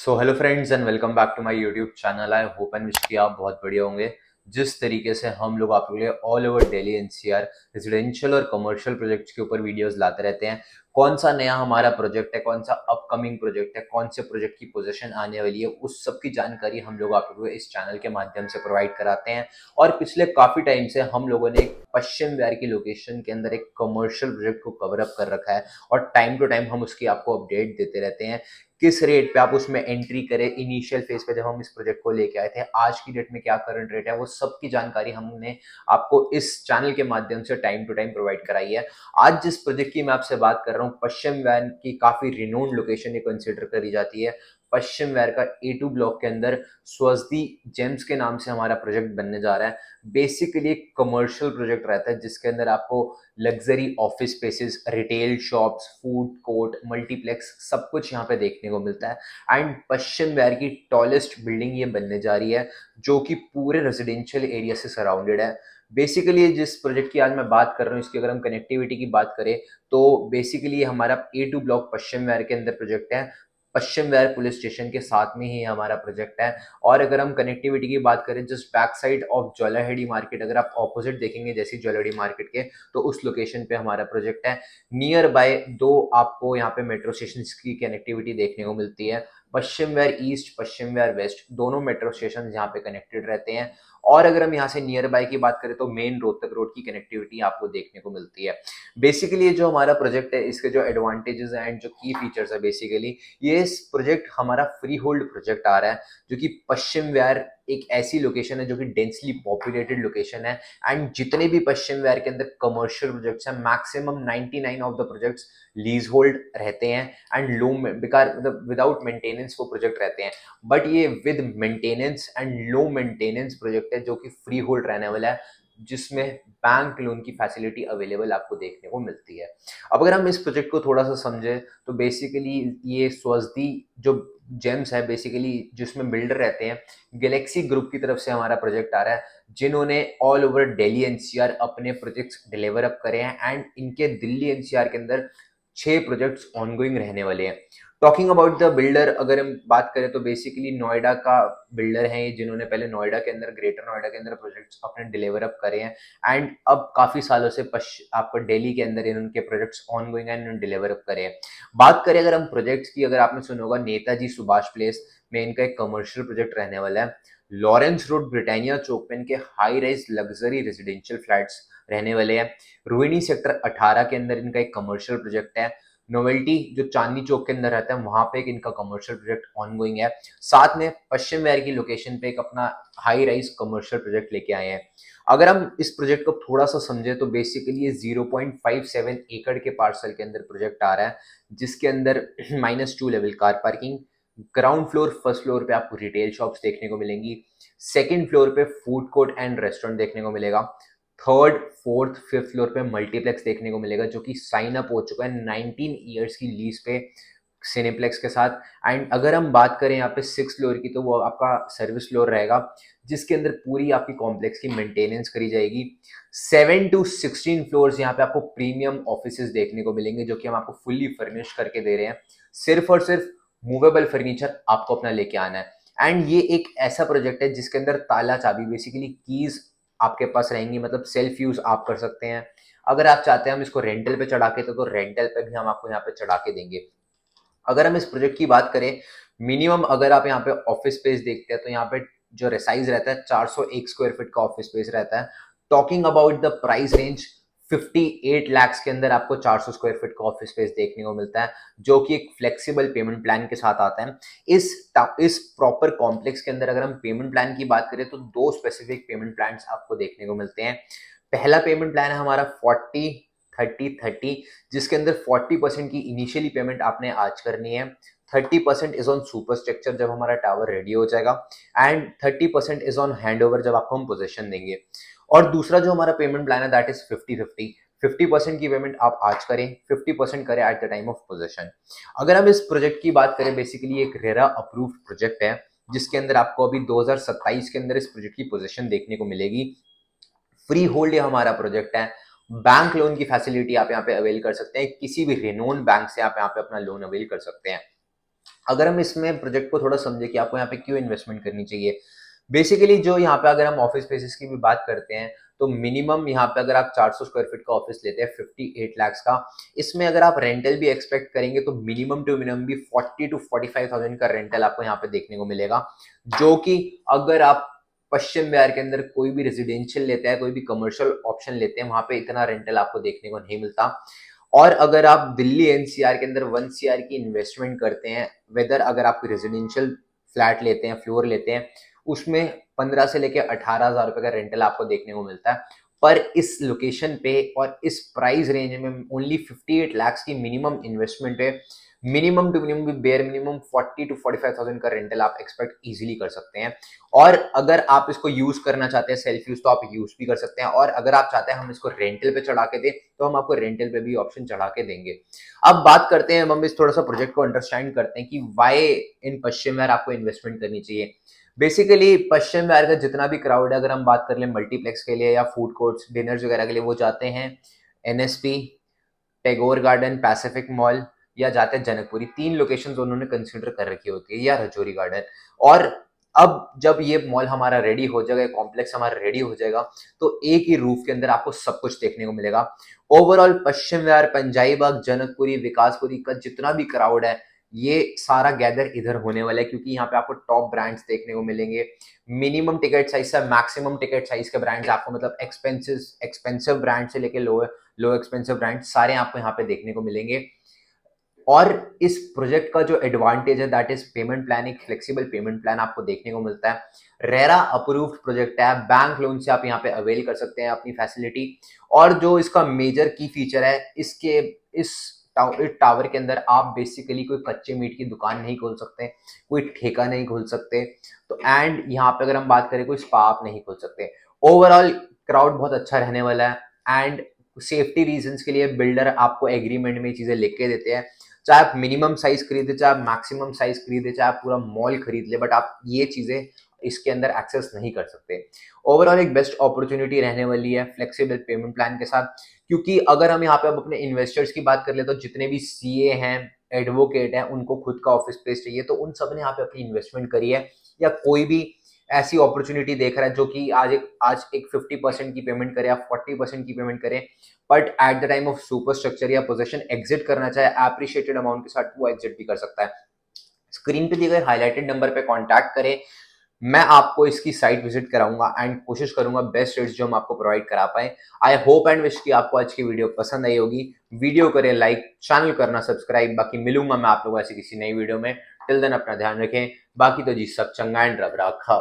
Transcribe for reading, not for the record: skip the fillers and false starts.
So hello friends and welcome back to my YouTube channel. I hope and wish कि आप बहुत बढ़िया होंगे। जिस तरीके से हम लोग आप लोगों के लिए all over Delhi NCR residential और कमर्शियल प्रोजेक्ट्स के ऊपर वीडियोस लाते रहते हैं, कौन सा नया हमारा प्रोजेक्ट है, कौन सा अपकमिंग प्रोजेक्ट है, कौन से प्रोजेक्ट की पोजीशन आने वाली है, उस सब की जानकारी हम लोग आप लोगों को इस चैनल के माध्यम से प्रोवाइड कराते हैं। और पिछले काफी टाइम से हम लोगों ने पश्चिम विहार की लोकेशन के अंदर एक कमर्शियल प्रोजेक्ट को कवर अप कर रखा है और टाइम टू टाइम हम उसकी आपको अपडेट देते रहते हैं। किस रेट पे आप उसमें एंट्री करें, इनिशियल फेज पे जब हम इस प्रोजेक्ट को लेके आए थे, आज की डेट में क्या करंट रेट है, वो सब की जानकारी हमने आपको इस चैनल के माध्यम से टाइम टू टाइम प्रोवाइड कराई है। आज जिस प्रोजेक्ट की मैं आपसे बात कर रहा हूँ, पश्चिम वैन की काफी रिनोन्ड लोकेशन ये कंसिडर करी जाती है। पश्चिम वैर का A2 ब्लॉक के अंदर स्वस्ति जेम्स के नाम से हमारा प्रोजेक्ट बनने जा रहा है। बेसिकली एक कमर्शियल प्रोजेक्ट रहता है जिसके अंदर आपको luxury office spaces, retail shops, food court, multiplex सब कुछ यहाँ पे देखने को मिलता है। एंड पश्चिम विहार की टॉलेस्ट बिल्डिंग ये बनने जा रही है जो कि पूरे रेजिडेंशियल एरिया से सराउंडेड है। बेसिकली जिस प्रोजेक्ट की आज मैं बात कर रहा हूँ, इसकी अगर हम कनेक्टिविटी की बात करें तो बेसिकली हमारा A2 ब्लॉक पश्चिम विहार के अंदर प्रोजेक्ट है। पश्चिम विहार पुलिस स्टेशन के साथ में ही हमारा प्रोजेक्ट है। और अगर हम कनेक्टिविटी की बात करें, जस्ट बैक साइड ऑफ ज्वेलरहेडी मार्केट, अगर आप ऑपोजिट देखेंगे जैसी ज्वेलरहेडी मार्केट के, तो उस लोकेशन पे हमारा प्रोजेक्ट है। नियर बाय दो आपको यहाँ पे मेट्रो स्टेशन की कनेक्टिविटी देखने को मिलती है। पश्चिम विहार ईस्ट, पश्चिम विहार वेस्ट, दोनों मेट्रो स्टेशन यहाँ पे कनेक्टेड रहते हैं। और अगर हम यहाँ से नियर बाय की बात करें तो मेन रोहतक रोड की कनेक्टिविटी आपको देखने को मिलती है। बेसिकली ये जो हमारा प्रोजेक्ट है, इसके जो एडवांटेजेस हैं एंड जो की फीचर्स है, बेसिकली ये प्रोजेक्ट हमारा फ्री होल्ड प्रोजेक्ट आ रहा है जो कि पश्चिम विहार एक ऐसी लोकेशन है जो कि डेंसली पॉपुलेटेड लोकेशन है। एंड जितने भी पश्चिम विहार के अंदर कमर्शियल प्रोजेक्ट्स हैं, maximum 99 of the projects lease hold रहते हैं एंड लो बेकार मतलब विदाउट मेंटेनेंस वो प्रोजेक्ट रहते हैं। बट ये with maintenance and low maintenance project है जो कि फ्री होल्ड रहने वाला है, जिसमें बैंक लोन की फैसिलिटी अवेलेबल आपको देखने को मिलती है। अब अगर हम इस प्रोजेक्ट को थोड़ा सा समझे तो बेसिकली ये स्वस्ति जो जेम्स है, बेसिकली जिसमें बिल्डर रहते हैं, गैलेक्सी ग्रुप की तरफ से हमारा प्रोजेक्ट आ रहा है, जिन्होंने ऑल ओवर दिल्ली एनसीआर अपने प्रोजेक्ट्स डिलीवर अप करे हैं। एंड इनके दिल्ली एनसीआर के अंदर 6 प्रोजेक्ट्स ऑनगोइंग रहने वाले हैं। टॉकिंग अबाउट द बिल्डर अगर हम बात करें तो बेसिकली नोएडा का बिल्डर है ये, जिन्होंने पहले नोएडा के अंदर, ग्रेटर नोएडा के अंदर प्रोजेक्ट्स अपने डिलीवर अप करे हैं। एंड अब काफी सालों से आपको दिल्ली के अंदर इनके projects ongoing and deliver up करे हैं। बात करें अगर हम प्रोजेक्ट्स की, अगर आपने सुना होगा नेताजी सुभाष प्लेस में इनका एक कमर्शियल प्रोजेक्ट रहने वाला है। लॉरेंस रोड ब्रिटानिया चौक पे इनके high rise luxury residential flats रहने वाले हैं। रोहिणी सेक्टर 18 के अंदर इनका एक कमर्शियल प्रोजेक्ट है। नोवेल्टी जो चांदनी चौक के अंदर रहता है, वहां पे एक इनका कमर्शियल प्रोजेक्ट ऑनगोइंग है। साथ में पश्चिम विहार की लोकेशन पे एक अपना हाई राइज कमर्शियल प्रोजेक्ट लेके आए हैं। अगर हम इस प्रोजेक्ट को थोड़ा सा समझे तो बेसिकली ये 0.57 एकड़ के पार्सल के अंदर प्रोजेक्ट आ रहा है, जिसके अंदर -2 level car parking, ground floor, first floor पे आपको रिटेल शॉप्स देखने को मिलेंगी, सेकंड फ्लोर पे फूड कोर्ट एंड रेस्टोरेंट देखने को मिलेगा, थर्ड फोर्थ फिफ्थ फ्लोर पे मल्टीप्लेक्स देखने को मिलेगा जो कि साइन अप हो चुका है 19 ईयर्स की लीज पे सिनेप्लेक्स के साथ। एंड अगर हम बात करें यहाँ पे 6 फ्लोर की, तो वो आपका सर्विस फ्लोर रहेगा जिसके अंदर पूरी आपकी कॉम्प्लेक्स की मेंटेनेंस करी जाएगी। 7 to 16 फ्लोर्स यहाँ पे आपको प्रीमियम ऑफिसेज देखने को मिलेंगे जो कि हम आपको फुल्ली फर्निश करके दे रहे हैं। सिर्फ और सिर्फ मूवेबल फर्नीचर आपको अपना लेके आना है। एंड ये एक ऐसा प्रोजेक्ट है जिसके अंदर ताला चाबी, बेसिकली कीज आपके पास रहेंगी, मतलब सेल्फ यूज आप कर सकते हैं। अगर आप चाहते हैं हम इसको रेंटल पे चढ़ा के तो रेंटल पे भी हम आपको यहाँ पे चढ़ा के देंगे। अगर हम इस प्रोजेक्ट की बात करें, मिनिमम अगर आप यहाँ पे ऑफिस स्पेस देखते हैं तो यहाँ पे जो साइज रहता है 401 स्क्वायर फीट का ऑफिस स्पेस रहता है। Talking about the price range, 58 lakh के अंदर आपको 400 स्क्वायर फीट का ऑफिस स्पेस देखने को मिलता है जो कि एक फ्लेक्सिबल पेमेंट प्लान के साथ आता है। इस प्रॉपर कॉम्प्लेक्स के अंदर अगर हम पेमेंट प्लान की बात करें तो दो स्पेसिफिक पेमेंट प्लान आपको देखने को मिलते हैं। पहला पेमेंट प्लान है हमारा 40-30-30, जिसके अंदर 40% की इनिशियली पेमेंट आपने आज करनी है, 30% इज ऑन सुपर स्ट्रक्चर जब हमारा टावर रेडी हो जाएगा, and 30% is on hand over जब आपको हम पोजेशन देंगे। और दूसरा जो हमारा पेमेंट प्लान है दैट इज 50-50, 50% की पेमेंट आप आज करें, 50% करें at the time of possession. अगर हम इस प्रोजेक्ट की बात करें, बेसिकली एक रेरा अप्रूव्ड प्रोजेक्ट है जिसके अंदर आपको अभी 2027 के अंदर इस प्रोजेक्ट की पोजीशन देखने को मिलेगी। फ्री होल्ड ये हमारा प्रोजेक्ट है। बैंक लोन की फैसिलिटी आप यहाँ पे अवेल कर सकते हैं, किसी भी रेनोन बैंक से आप यहाँ पे अपना लोन अवेल कर सकते हैं। अगर हम इसमें प्रोजेक्ट को थोड़ा समझे कि आपको यहाँ पे क्यों इन्वेस्टमेंट करनी चाहिए, बेसिकली जो यहाँ पे अगर हम ऑफिस स्पेसेस की भी बात करते हैं तो मिनिमम यहाँ पे अगर आप 400 स्क्वायर फीट का ऑफिस लेते हैं 58 लाख का, इसमें अगर आप रेंटल भी एक्सपेक्ट करेंगे तो मिनिमम टू मिनिमम भी 40 to 45,000 का रेंटल आपको यहाँ पे देखने को मिलेगा, जो कि अगर आप पश्चिम बिहार के अंदर कोई भी रेजिडेंशियल लेता है, कोई भी कमर्शियल ऑप्शन लेते हैं, वहां पे इतना रेंटल आपको देखने को नहीं मिलता। और अगर आप दिल्ली एनसीआर के अंदर 1 CR की इन्वेस्टमेंट करते हैं, वेदर अगर आप रेजिडेंशियल फ्लैट लेते हैं, फ्लोर लेते हैं, उसमें 15 से लेकर 18,000 रुपए का रेंटल आपको देखने को मिलता है। पर इस लोकेशन पे और इस प्राइस रेंज में ओनली 58 लाख की मिनिमम इन्वेस्टमेंट पे मिनिमम टू मिनिमम भी बेयर मिनिमम 40 to 45,000 का रेंटल आप एक्सपेक्ट इजीली कर सकते हैं। और अगर आप इसको यूज करना चाहते हैं सेल्फ यूज, तो आप यूज भी कर सकते हैं, और अगर आप चाहते हैं हम इसको रेंटल पे चढ़ा के दें तो हम आपको रेंटल पे भी ऑप्शन चढ़ा के देंगे। अब बात करते हैं, हम इस थोड़ा सा प्रोजेक्ट को अंडरस्टैंड करते हैं कि वाई इन पश्चिम बिहार आपको इन्वेस्टमेंट करनी चाहिए। बेसिकली पश्चिम बिहार का जितना भी क्राउड है, अगर हम बात कर लें मल्टीप्लेक्स के लिए या फूड कोर्ट्स डिनर्स वगैरह के लिए, वो जाते हैं NSP, Tagore garden, Pacific mall, या जाते हैं जनकपुरी। 3 लोकेशंस उन्होंने कंसीडर कर रखी होती है, या रजौरी गार्डन। और अब जब ये मॉल हमारा रेडी हो जाएगा, कॉम्प्लेक्स हमारा रेडी हो जाएगा, तो एक ही रूफ के अंदर आपको सब कुछ देखने को मिलेगा। ओवरऑल पश्चिम विहार, पंजाई बाग, जनकपुरी, विकासपुरी का जितना भी क्राउड है, ये सारा गैदर इधर होने वाला है, क्योंकि यहाँ पे आपको टॉप ब्रांड्स देखने को मिलेंगे। मिनिमम टिकट साइज से मैक्सिमम टिकट साइज के ब्रांड्स आपको, मतलब एक्सपेंसिव ब्रांड से लेके लो एक्सपेंसिव ब्रांड सारे आपको यहाँ पे देखने को मिलेंगे। और इस प्रोजेक्ट का जो एडवांटेज है दैट इज पेमेंट प्लान, एक फ्लेक्सिबल पेमेंट प्लान आपको देखने को मिलता है। रेरा अप्रूव्ड प्रोजेक्ट है, बैंक लोन से आप यहाँ पे अवेल कर सकते हैं अपनी फैसिलिटी। और जो इसका मेजर की फीचर है, इस टावर के अंदर आप बेसिकली कोई कच्चे मीट की दुकान नहीं खोल सकते, कोई ठेका नहीं खोल सकते, तो एंड यहाँ पे अगर हम बात करें कोई स्पा आप नहीं खोल सकते। ओवरऑल क्राउड बहुत अच्छा रहने वाला है, एंड सेफ्टी रीजंस के लिए बिल्डर आपको एग्रीमेंट में चीजें लिख के देते हैं, चाहे आप मिनिमम साइज खरीदे, चाहे आप मैक्सिमम साइज खरीदे, चाहे आप पूरा मॉल खरीद ले, बट आप ये चीजें इसके अंदर एक्सेस नहीं कर सकते। ओवरऑल एक बेस्ट अपॉर्चुनिटी रहने वाली है फ्लेक्सिबल पेमेंट प्लान के साथ, क्योंकि अगर हम यहाँ पे अब अपने इन्वेस्टर्स की बात कर ले, तो जितने भी सीए हैं, एडवोकेट हैं, उनको खुद का ऑफिस स्पेस चाहिए, तो उन सब ने यहाँ पे अपनी इन्वेस्टमेंट करी है, या कोई भी ऐसी अपॉर्चुनिटी देख रहा है जो कि आज एक 50% की पेमेंट करे या 40% की पेमेंट करे, but at the time of super structure या पोजेशन एग्जिट करना चाहे एप्रिशिएटेड अमाउंट के साथ, वो एग्जिट भी कर सकता है। स्क्रीन पे दिए गए हाईलाइटेड नंबर पे कांटेक्ट करें, मैं आपको इसकी साइट विजिट कराऊंगा एंड कोशिश करूंगा बेस्ट रेट्स जो हम आपको प्रोवाइड करा पाए। आई होप एंड विश कि आपको आज की वीडियो पसंद आई होगी। वीडियो करें लाइक, चैनल करना सब्सक्राइब। बाकी मिलूंगा मैं आप लोगों से किसी नई वीडियो में। टिल देन अपना ध्यान रखें। बाकी तो जी सब चंगा एंड रब रखा।